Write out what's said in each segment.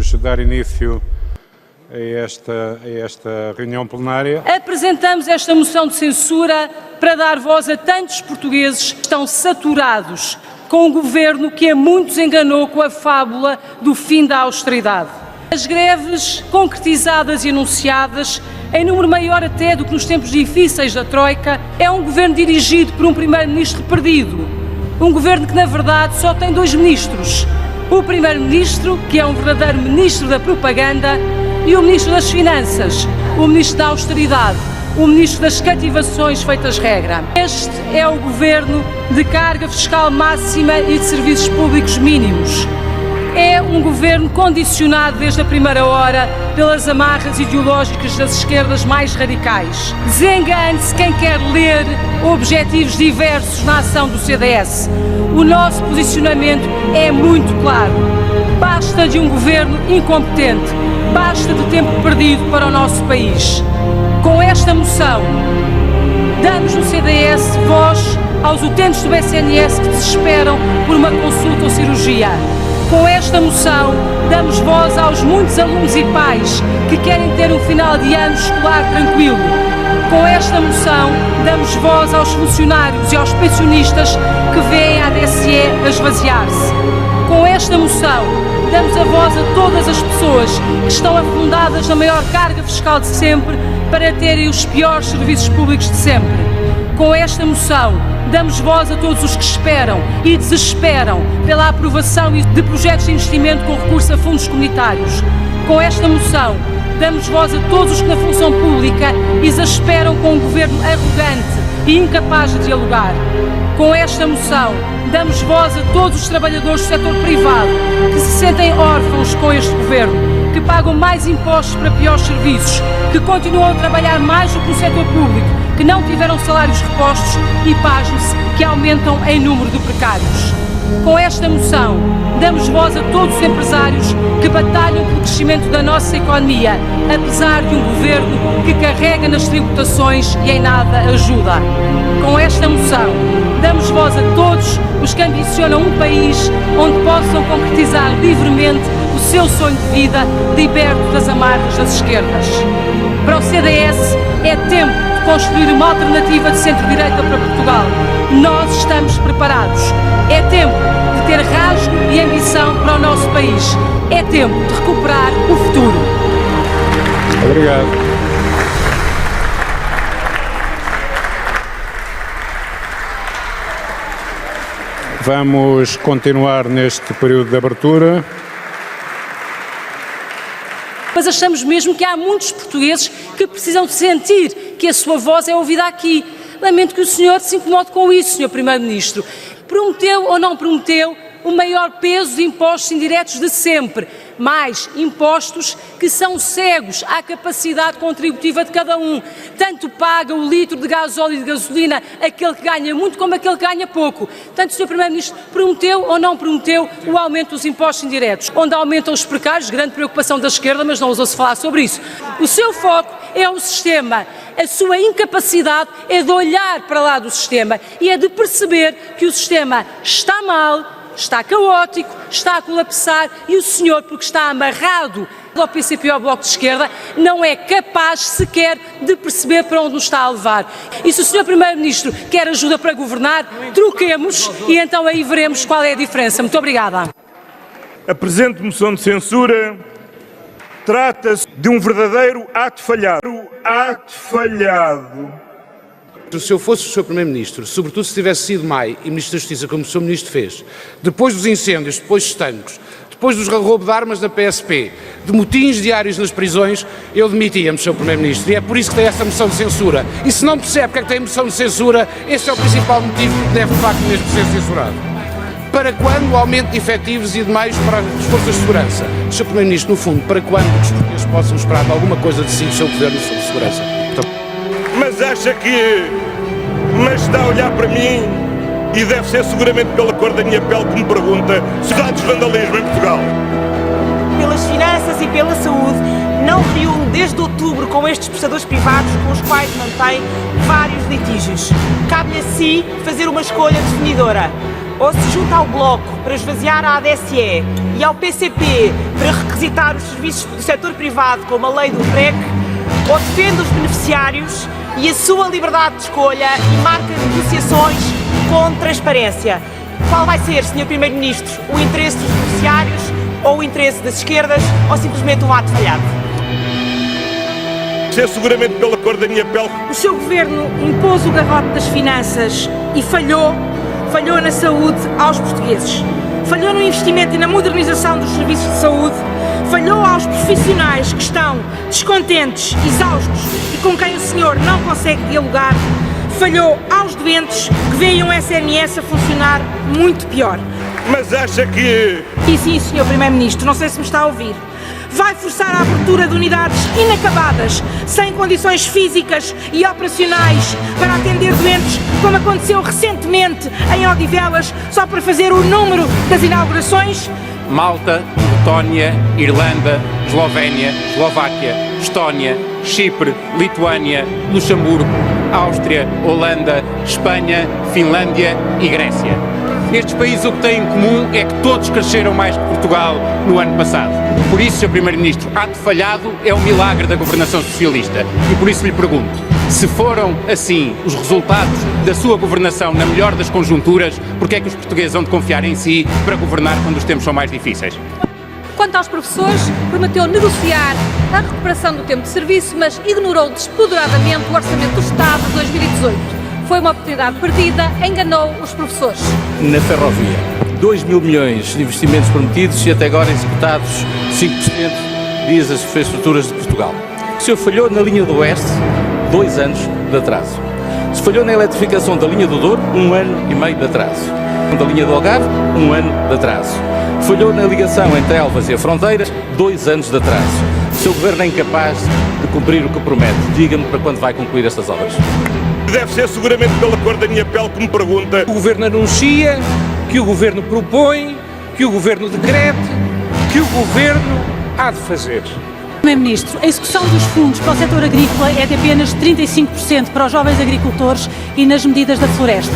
Vamos dar início a esta reunião plenária. Apresentamos esta moção de censura para dar voz a tantos portugueses que estão saturados com um governo que a muitos enganou com a fábula do fim da austeridade. As greves concretizadas e anunciadas, em número maior até do que nos tempos difíceis da Troika, é um governo dirigido por um primeiro-ministro perdido. Um governo que, na verdade, só tem dois ministros. O primeiro-ministro, que é um verdadeiro ministro da propaganda, e o ministro das Finanças, o ministro da austeridade, o ministro das cativações feitas regra. Este é o governo de carga fiscal máxima e de serviços públicos mínimos. É um governo condicionado desde a primeira hora pelas amarras ideológicas das esquerdas mais radicais. Desengane-se quem quer ler objetivos diversos na ação do CDS. O nosso posicionamento é muito claro. Basta de um governo incompetente, basta de tempo perdido para o nosso país. Com esta moção, damos no CDS voz aos utentes do SNS que desesperam por uma consulta ou cirurgia. Com esta moção, damos voz aos muitos alunos e pais que querem ter um final de ano escolar tranquilo. Com esta moção, damos voz aos funcionários e aos pensionistas que veem a DSE a esvaziar-se. Com esta moção, damos a voz a todas as pessoas que estão afundadas na maior carga fiscal de sempre para terem os piores serviços públicos de sempre. Com esta moção, damos voz a todos os que esperam e desesperam pela aprovação de projetos de investimento com recurso a fundos comunitários. Com esta moção, damos voz a todos os que na função pública exasperam com um governo arrogante e incapaz de dialogar. Com esta moção, damos voz a todos os trabalhadores do setor privado que se sentem órfãos com este governo, que pagam mais impostos para piores serviços, que continuam a trabalhar mais do que no setor público, que não tiveram salários repostos e, pasme-se, que aumentam em número de precários. Com esta moção, damos voz a todos os empresários que batalham pelo crescimento da nossa economia, apesar de um governo que carrega nas tributações e em nada ajuda. Com esta moção, damos voz a todos os que ambicionam um país onde possam concretizar livremente o seu sonho de vida, liberto das amarras das esquerdas. Para o CDS, é tempo de construir uma alternativa de centro-direita para Portugal. Nós estamos preparados. É tempo de ter rasgo e ambição para o nosso país. É tempo de recuperar o futuro. Obrigado. Vamos continuar neste período de abertura. Mas achamos mesmo que há muitos portugueses que precisam de sentir que a sua voz é ouvida aqui. Lamento que o senhor se incomode com isso, senhor Primeiro-Ministro. Prometeu ou não prometeu o maior peso de impostos indiretos de sempre, mais impostos que são cegos à capacidade contributiva de cada um. Tanto paga o litro de gasóleo e de gasolina aquele que ganha muito como aquele que ganha pouco. Tanto o Sr. Primeiro-Ministro prometeu ou não prometeu o aumento dos impostos indiretos, onde aumentam os precários, grande preocupação da esquerda, mas não ousou-se falar sobre isso. O seu foco é o sistema. A sua incapacidade é de olhar para lá do sistema e é de perceber que o sistema está mal, está caótico, está a colapsar e o senhor, porque está amarrado ao PCP e ao Bloco de Esquerda, não é capaz sequer de perceber para onde nos está a levar. E se o senhor Primeiro-Ministro quer ajuda para governar, troquemos e então aí veremos qual é a diferença. Muito obrigada. A presente moção de censura trata-se de um verdadeiro ato falhado. Se eu fosse o Sr. Primeiro-Ministro, sobretudo se tivesse sido Maia e Ministro da Justiça, como o Sr. Ministro fez, depois dos incêndios, depois dos tanques, depois dos roubo de armas da PSP, de motins diários nas prisões, eu demitia-me, Sr. Primeiro-Ministro. E é por isso que tem essa moção de censura. E se não percebe porque é que tem moção de censura, esse é o principal motivo que deve, de facto, mesmo ser censurado. Para quando o aumento de efetivos e de meios para as forças de segurança? Sr. Primeiro-Ministro, no fundo, para quando os portugueses possam esperar alguma coisa de si do seu governo sobre segurança? Mas acha mas está a olhar para mim e deve ser seguramente pela cor da minha pele que me pergunta se há desvandalismo em Portugal. Pelas finanças e pela saúde, não reúne desde outubro com estes prestadores privados com os quais mantém vários litígios. Cabe-lhe a si fazer uma escolha definidora. Ou se junta ao Bloco para esvaziar a ADSE e ao PCP para requisitar os serviços do setor privado como a lei do PREC, ou defende os beneficiários e a sua liberdade de escolha e marca negociações com transparência? Qual vai ser, Sr. Primeiro-Ministro, o interesse dos beneficiários ou o interesse das esquerdas ou simplesmente um ato falhado? Ser seguramente pela cor da minha pele. O seu governo impôs o garrote das finanças e falhou na saúde aos portugueses. Falhou no investimento e na modernização dos serviços de saúde. Falhou aos profissionais que estão descontentes, exaustos e com quem o senhor não consegue dialogar. Falhou aos doentes que veem um SNS a funcionar muito pior. Mas acha que... E sim, Sr. Primeiro-Ministro, não sei se me está a ouvir. Vai forçar a abertura de unidades inacabadas, sem condições físicas e operacionais para atender doentes, como aconteceu recentemente em Odivelas, só para fazer o número das inaugurações? Malta, Letónia, Irlanda, Eslovénia, Eslováquia, Estónia, Chipre, Lituânia, Luxemburgo, Áustria, Holanda, Espanha, Finlândia e Grécia. Estes países o que têm em comum é que todos cresceram mais que Portugal no ano passado. Por isso, Sr. Primeiro-Ministro, ato falhado é um milagre da governação socialista. E por isso lhe pergunto, se foram assim os resultados da sua governação na melhor das conjunturas, porque é que os portugueses vão de confiar em si para governar quando os tempos são mais difíceis? Quanto aos professores, prometeu negociar a recuperação do tempo de serviço, mas ignorou despoderadamente o Orçamento do Estado de 2018. Foi uma oportunidade perdida, enganou os professores. Na ferrovia, 2 mil milhões de investimentos prometidos e até agora executados 5% diz as infraestruturas de Portugal. O senhor falhou na linha do Oeste, 2 anos de atraso. Se falhou na eletrificação da linha do Douro, 1 ano e meio de atraso. Da linha do Algarve, 1 ano de atraso. Falhou na ligação entre Elvas e a fronteira, 2 anos de atraso. O seu governo é incapaz de cumprir o que promete. Diga-me para quando vai concluir estas obras. Deve ser seguramente pela cor da minha pele que me pergunta. O Governo anuncia, que o Governo propõe, que o Governo decrete, que o Governo há de fazer. Primeiro-Ministro, a execução dos fundos para o setor agrícola é de apenas 35% para os jovens agricultores e nas medidas da floresta.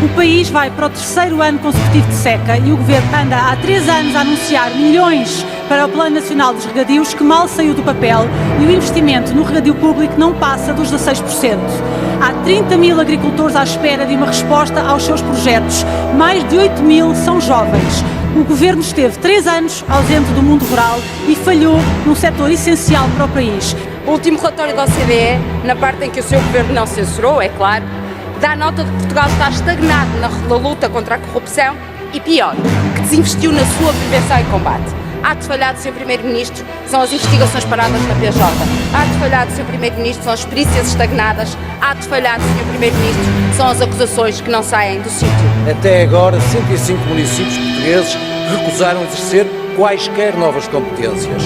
O país vai para o 3º ano consecutivo de seca e o Governo anda há 3 anos a anunciar milhões para o Plano Nacional dos Regadios, que mal saiu do papel, e o investimento no regadio público não passa dos 16%. Há 30 mil agricultores à espera de uma resposta aos seus projetos. Mais de 8 mil são jovens. O Governo esteve 3 anos ausente do mundo rural e falhou num setor essencial para o país. O último relatório da OCDE, na parte em que o seu governo não censurou, é claro, dá nota de que Portugal está estagnado na luta contra a corrupção e, pior, que desinvestiu na sua prevenção e combate. Ato falhado, Sr. Primeiro-Ministro, são as investigações paradas na PJ. Ato falhado, Sr. Primeiro-Ministro, são as perícias estagnadas. Ato falhado, Sr. Primeiro-Ministro, são as acusações que não saem do sítio. Até agora, 105 municípios portugueses recusaram exercer quaisquer novas competências.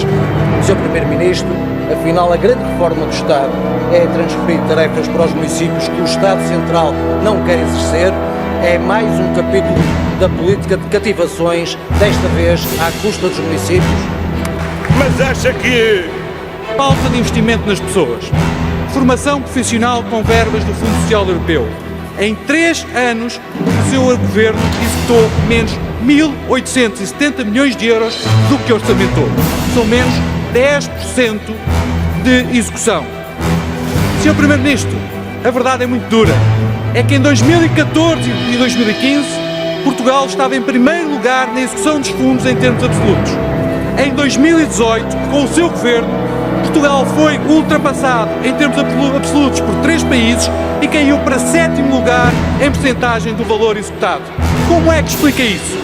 Sr. Primeiro-Ministro, afinal, a grande reforma do Estado é transferir tarefas para os municípios que o Estado Central não quer exercer. É mais um capítulo da política de cativações, desta vez à custa dos municípios. Mas acha que... Falta de investimento nas pessoas. Formação profissional com verbas do Fundo Social Europeu. Em 3 anos, o seu governo executou menos 1.870 milhões de euros do que orçamentou. São menos 10% de execução. Sr. Primeiro-Ministro, a verdade é muito dura. É que em 2014 e 2015, Portugal estava em primeiro lugar na execução dos fundos em termos absolutos. Em 2018, com o seu governo, Portugal foi ultrapassado em termos absolutos por 3 países e caiu para 7º lugar em percentagem do valor executado. Como é que explica isso?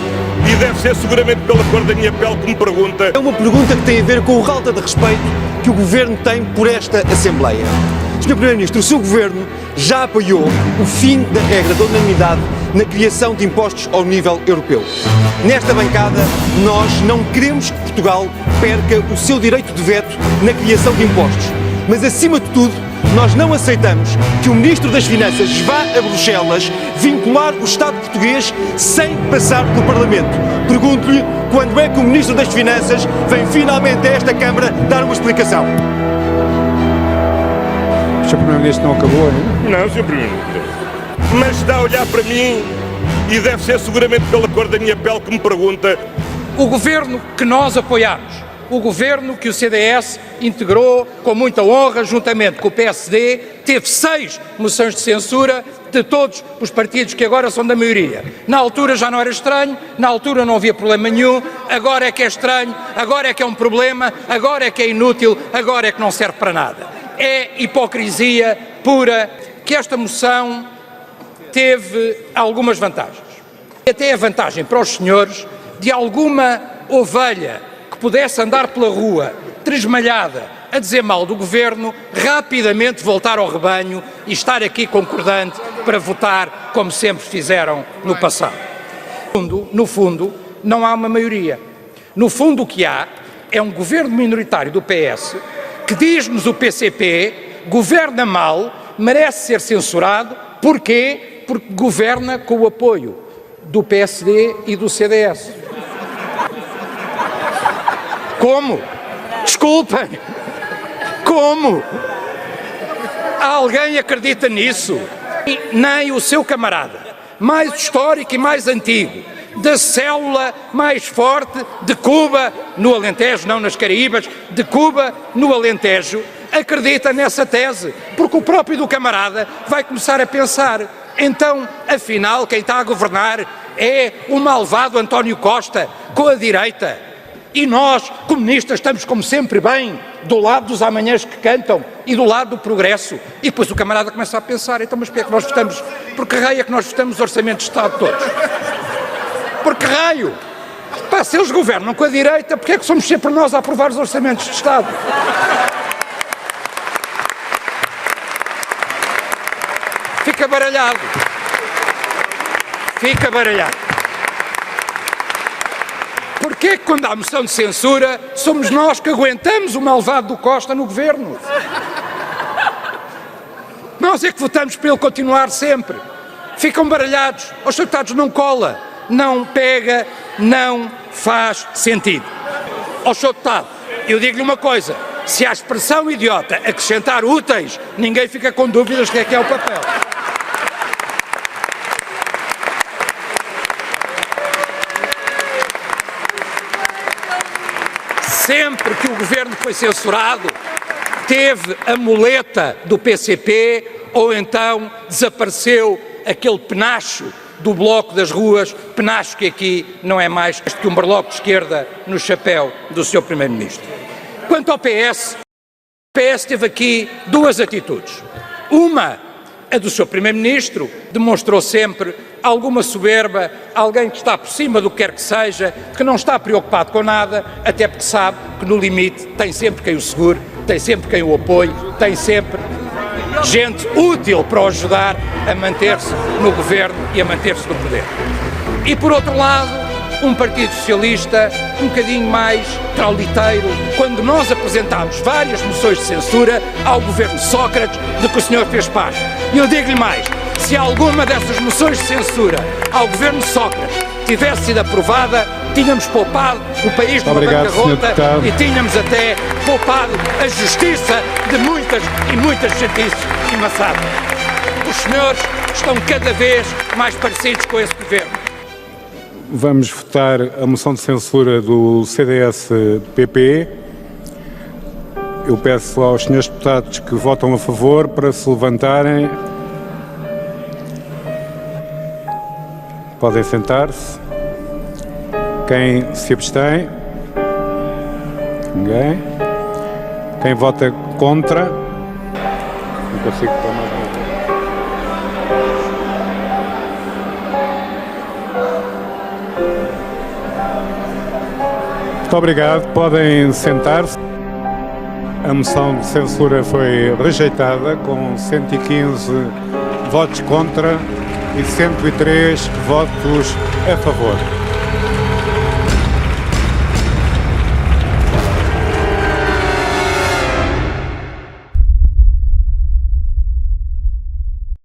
E deve ser seguramente pela cor da minha pele que me pergunta. É uma pergunta que tem a ver com a falta de respeito que o Governo tem por esta Assembleia. Sr. Primeiro-Ministro, o seu Governo já apoiou o fim da regra da unanimidade na criação de impostos ao nível europeu. Nesta bancada, nós não queremos que Portugal perca o seu direito de veto na criação de impostos. Mas, acima de tudo, nós não aceitamos que o Ministro das Finanças vá a Bruxelas vincular o Estado português sem passar pelo Parlamento. Pergunto-lhe quando é que o Ministro das Finanças vem finalmente a esta Câmara dar uma explicação. O Sr. Primeiro-Ministro não acabou ainda? Não, Sr. Primeiro-Ministro. Mas está a olhar para mim e deve ser seguramente pela cor da minha pele que me pergunta. O governo que nós apoiamos, o governo que o CDS integrou com muita honra, juntamente com o PSD, teve 6 moções de censura de todos os partidos que agora são da maioria. Na altura já não era estranho, na altura não havia problema nenhum, agora é que é estranho, agora é que é um problema, agora é que é inútil, agora é que não serve para nada. É hipocrisia pura que esta moção teve algumas vantagens. Até a vantagem para os senhores de alguma ovelha que pudesse andar pela rua tresmalhada a dizer mal do governo, rapidamente voltar ao rebanho e estar aqui concordante para votar como sempre fizeram no passado. No fundo, não há uma maioria. No fundo, o que há é um governo minoritário do PS que diz-nos o PCP, governa mal, merece ser censurado. Porquê? Porque governa com o apoio do PSD e do CDS. Como? Desculpem. Como? Alguém acredita nisso? Nem o seu camarada, mais histórico e mais antigo, da célula mais forte de Cuba no Alentejo, não nas Caraíbas, de Cuba no Alentejo, acredita nessa tese, porque o próprio do camarada vai começar a pensar, então, afinal, quem está a governar é o malvado António Costa, com a direita. E nós, comunistas, estamos como sempre bem, do lado dos amanhãs que cantam e do lado do progresso. E depois o camarada começa a pensar, então mas porque é que nós votamos, por que raio é que nós votamos os orçamentos de Estado todos? Por que raio? Pá, se eles governam com a direita, porque é que somos sempre nós a aprovar os orçamentos de Estado? Fica baralhado. Fica baralhado. Porquê que quando há moção de censura somos nós que aguentamos o malvado do Costa no governo? Nós é que votamos para ele continuar sempre. Ficam baralhados. Os deputados não cola, não pega, não faz sentido. Ó Sr. Deputado, eu digo-lhe uma coisa, se à expressão idiota acrescentar úteis, ninguém fica com dúvidas de que é o papel. Sempre que o governo foi censurado, teve a muleta do PCP ou então desapareceu aquele penacho do Bloco das Ruas, penacho que aqui não é mais que um berloque de esquerda no chapéu do Sr. Primeiro-Ministro. Quanto ao PS, o PS teve aqui 2 atitudes. Uma, a do Sr. Primeiro-Ministro, demonstrou sempre alguma soberba, alguém que está por cima do que quer que seja, que não está preocupado com nada, até porque sabe que no limite tem sempre quem o segure, tem sempre quem o apoie, tem sempre gente útil para o ajudar a manter-se no governo e a manter-se no poder. E por outro lado, um Partido Socialista um bocadinho mais trauliteiro, quando nós apresentámos várias moções de censura ao governo Sócrates, de que o senhor fez parte. E eu digo-lhe mais, se alguma dessas moções de censura ao governo Sócrates tivesse sido aprovada, tínhamos poupado o país de uma bancarrota e tínhamos até poupado a justiça de muitas e muitas chatices e massacres. Os senhores estão cada vez mais parecidos com esse governo. Vamos votar a moção de censura do CDS-PP. Eu peço aos senhores deputados que votam a favor para se levantarem. Podem sentar-se. Quem se abstém? Ninguém. Quem vota contra? Não consigo tomar. Muito obrigado. Podem sentar-se. A moção de censura foi rejeitada com 115 votos contra e 103 votos a favor.